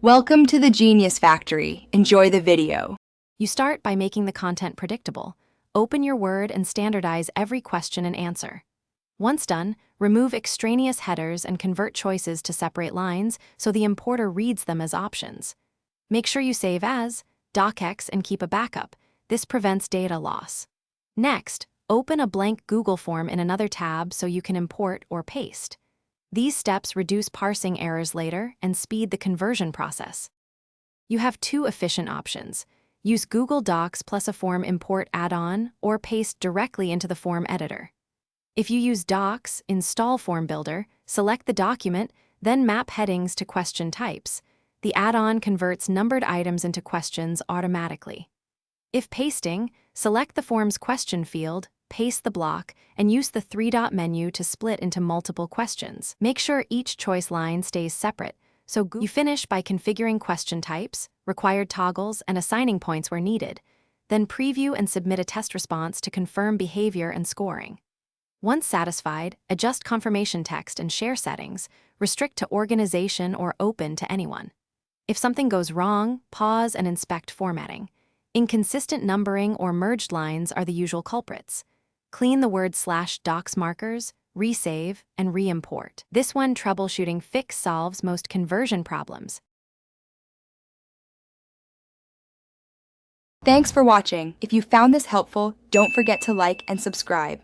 Welcome to the Genius Factory. Enjoy the video. You start by making the content predictable. Open your Word and standardize every question and answer. Once done, remove extraneous headers and convert choices to separate lines so the importer reads them as options. Make sure you save as docx and keep a backup. This prevents data loss. Next, open a blank Google form in another tab so you can import or paste. These steps reduce parsing errors later and speed the conversion process. You have two efficient options. Use Google Docs plus a form import add-on or paste directly into the form editor. If you use Docs, install Form Builder, select the document, then map headings to question types. The add-on converts numbered items into questions automatically. If pasting, select the form's question field, paste the block, and use the three-dot menu to split into multiple questions. Make sure each choice line stays separate, so you finish by configuring question types, required toggles, and assigning points where needed. Then preview and submit a test response to confirm behavior and scoring. Once satisfied, adjust confirmation text and share settings, restrict to organization or open to anyone. If something goes wrong, pause and inspect formatting. Inconsistent numbering or merged lines are the usual culprits. Clean the word /docs markers, resave, and re-import. This one troubleshooting fix solves most conversion problems. Thanks for watching. If you found this helpful, don't forget to like and subscribe.